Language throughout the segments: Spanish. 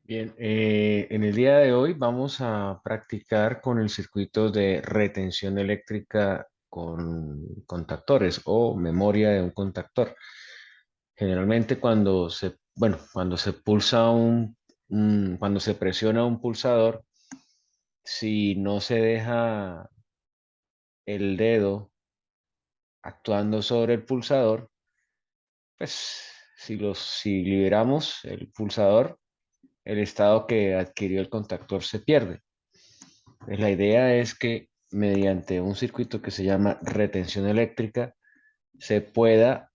Bien, en el día de hoy vamos a practicar con el circuito de retención eléctrica con contactores o memoria de un contactor. Generalmente cuando se pulsa cuando se presiona un pulsador, si no se deja el dedo actuando sobre el pulsador, pues si liberamos el pulsador, el estado que adquirió el contactor se pierde. Pues la idea es que mediante un circuito que se llama retención eléctrica se pueda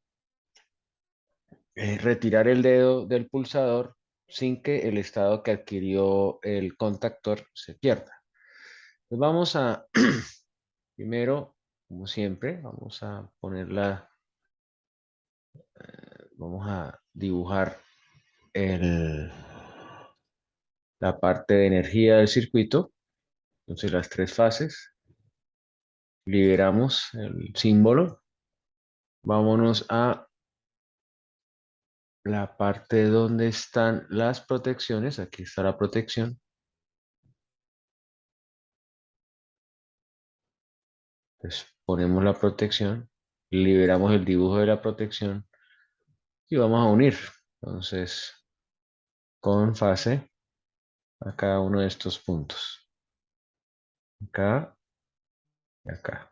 retirar el dedo del pulsador sin que el estado que adquirió el contactor se pierda. Entonces vamos a, primero, como siempre, vamos a dibujar el- la parte de energía del circuito. Entonces las tres fases, liberamos el símbolo, vámonos a la parte donde están las protecciones. Aquí está la protección. Entonces ponemos la protección, liberamos el dibujo de la protección y vamos a unir. Entonces, con fase a cada uno de estos puntos. Acá y acá.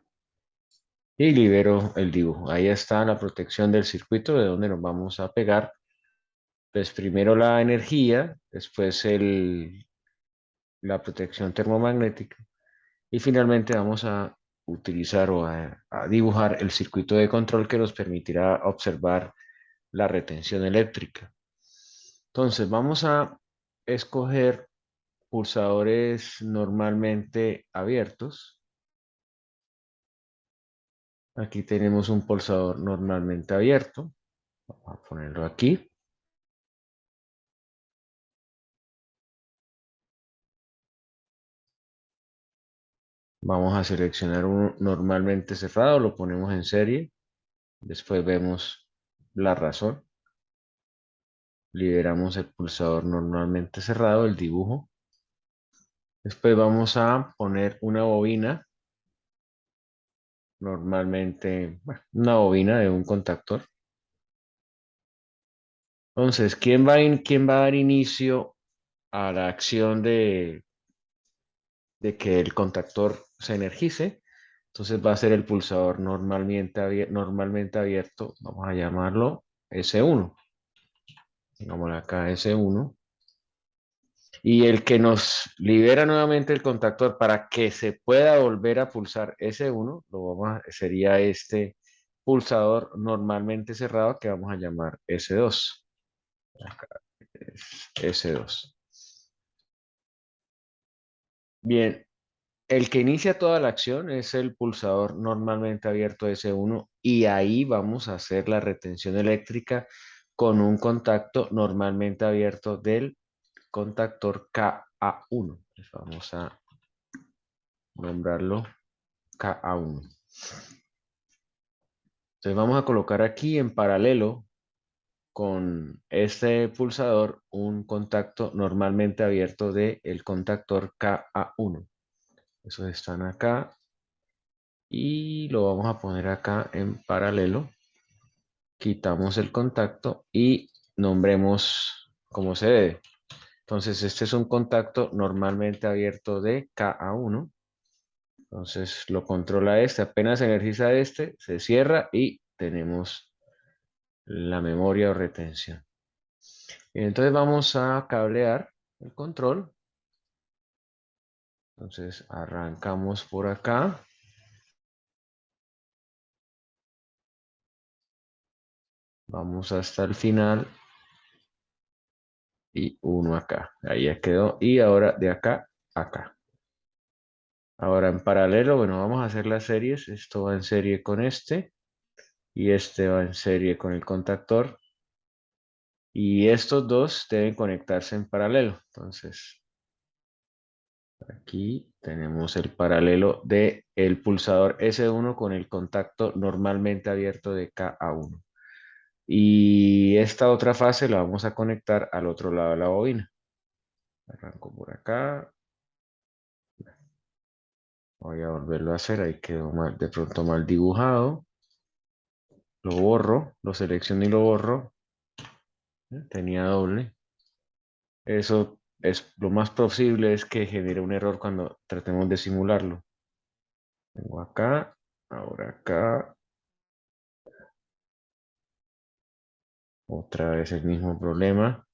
Y libero el dibujo. Ahí está la protección del circuito de donde nos vamos a pegar. Pues primero la energía, después la protección termomagnética. Y finalmente vamos a utilizar a dibujar el circuito de control que nos permitirá observar la retención eléctrica. Entonces vamos a escoger pulsadores normalmente abiertos. Aquí tenemos un pulsador normalmente abierto. Vamos a ponerlo aquí. Vamos a seleccionar uno normalmente cerrado, lo ponemos en serie. Después vemos la razón. Liberamos el pulsador normalmente cerrado, el dibujo. Después vamos a poner una bobina, normalmente, bueno, una bobina de un contactor. Entonces, quién va a dar inicio a la acción de que el contactor se energice? Entonces va a ser el pulsador normalmente abierto, vamos a llamarlo S1. Pongámosle acá S1. Y el que nos libera nuevamente el contactor para que se pueda volver a pulsar S1, sería este pulsador normalmente cerrado que vamos a llamar S2. Acá es S2. Bien, el que inicia toda la acción es el pulsador normalmente abierto S1 y ahí vamos a hacer la retención eléctrica con un contacto normalmente abierto del contactor KA1. Pues vamos a nombrarlo KA1. Entonces vamos a colocar aquí en paralelo con este pulsador un contacto normalmente abierto del contactor KA1. Esos están acá y lo vamos a poner acá en paralelo. Quitamos el contacto y nombremos como se debe. Entonces este es un contacto normalmente abierto de KA1. Entonces lo controla este, apenas se energiza este, se cierra y tenemos la memoria o retención. Entonces vamos a cablear el control. Entonces arrancamos por acá. Vamos hasta el final y uno acá. Ahí ya quedó. Y ahora de acá a acá. Ahora en paralelo, bueno, vamos a hacer las series. Esto va en serie con este y este va en serie con el contactor. Y estos dos deben conectarse en paralelo. Entonces, aquí tenemos el paralelo de el pulsador S1 con el contacto normalmente abierto de KA1. Y esta otra fase la vamos a conectar al otro lado de la bobina. Arranco por acá. Voy a volverlo a hacer. Ahí quedó mal, de pronto mal dibujado. Lo borro, lo selecciono y lo borro. Tenía doble. Eso es lo más posible es que genere un error cuando tratemos de simularlo. Vengo acá, ahora acá. Otra vez el mismo problema.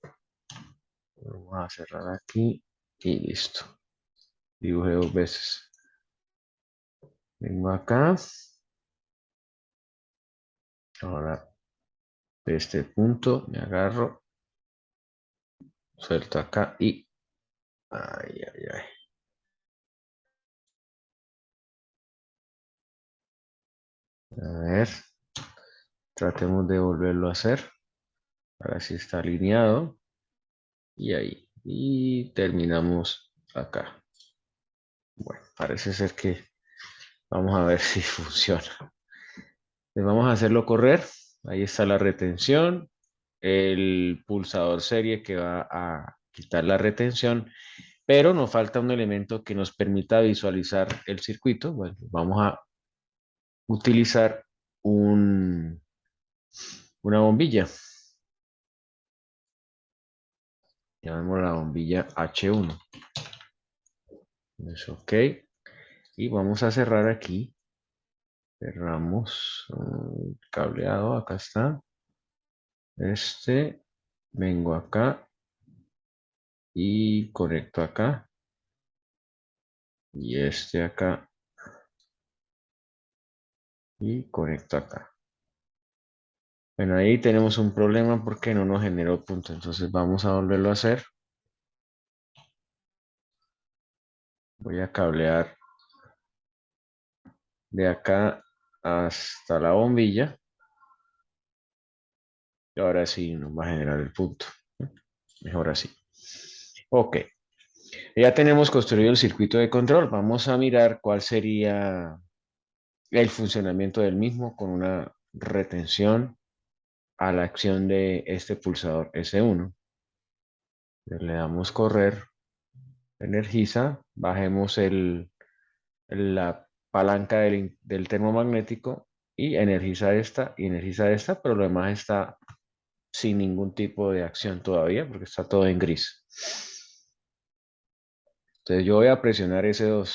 Vamos a cerrar aquí y listo. Dibujé dos veces. Vengo acá. Ahora de este punto me agarro, suelto acá y... Ay, ay, ay. A ver, tratemos de volverlo a hacer. Ahora sí está alineado. Y ahí. Y terminamos acá. Bueno, parece ser que vamos a ver si funciona. Les vamos a hacerlo correr. Ahí está la retención. El pulsador serie que va a quitar la retención. Pero nos falta un elemento que nos permita visualizar el circuito. Bueno, vamos a utilizar una bombilla. Llamamos la bombilla H1. Es ok. Y vamos a cerrar aquí. Cerramos cableado. Acá está. Vengo acá y conecto acá. Y acá y conecto acá. Bueno, ahí tenemos un problema porque no nos generó punto. Entonces vamos a volverlo a hacer. Voy a cablear de acá hasta la bombilla. Y ahora sí nos va a generar el punto. Mejor así. Ok. Ya tenemos construido el circuito de control. Vamos a mirar cuál sería el funcionamiento del mismo con una retención a la acción de este pulsador S1. Le damos correr, energiza, bajemos la palanca del termomagnético y energiza esta, pero lo demás está sin ningún tipo de acción todavía porque está todo en gris. Entonces yo voy a presionar S2.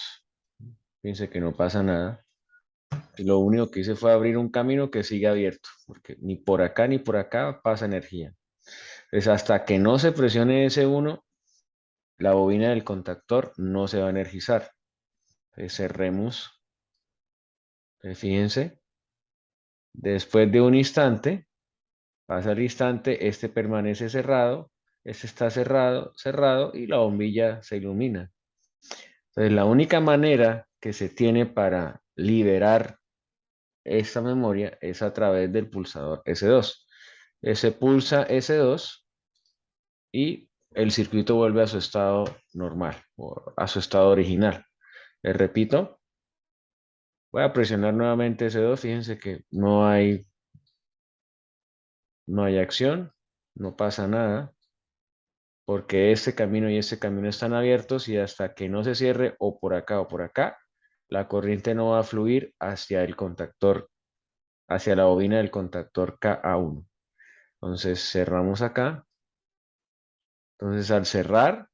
Fíjense que no pasa nada. Y lo único que hice fue abrir un camino que sigue abierto, porque ni por acá ni por acá pasa energía. Entonces hasta que no se presione S1, la bobina del contactor no se va a energizar. Entonces cerremos. Fíjense, después de un instante, pasa el instante, este permanece cerrado, este está cerrado, cerrado y la bombilla se ilumina. Entonces la única manera que se tiene para liberar esta memoria es a través del pulsador S2. Se pulsa S2 y el circuito vuelve a su estado normal, o a su estado original. Les repito, voy a presionar nuevamente S2. Fíjense que no hay acción, no pasa nada, porque este camino y este camino están abiertos y hasta que no se cierre o por acá, la corriente no va a fluir hacia el contactor, hacia la bobina del contactor KA1. Entonces cerramos acá. Entonces al cerrar,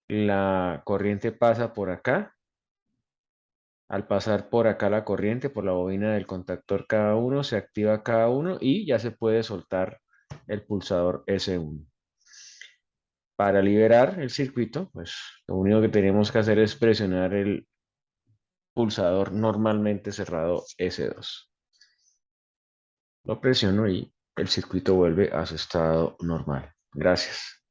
la corriente pasa por acá. Al pasar por acá la corriente, por la bobina del contactor KA1, se activa KA1 y ya se puede soltar el pulsador S1. Para liberar el circuito, pues lo único que tenemos que hacer es presionar el pulsador normalmente cerrado S2. Lo presiono y el circuito vuelve a su estado normal. Gracias.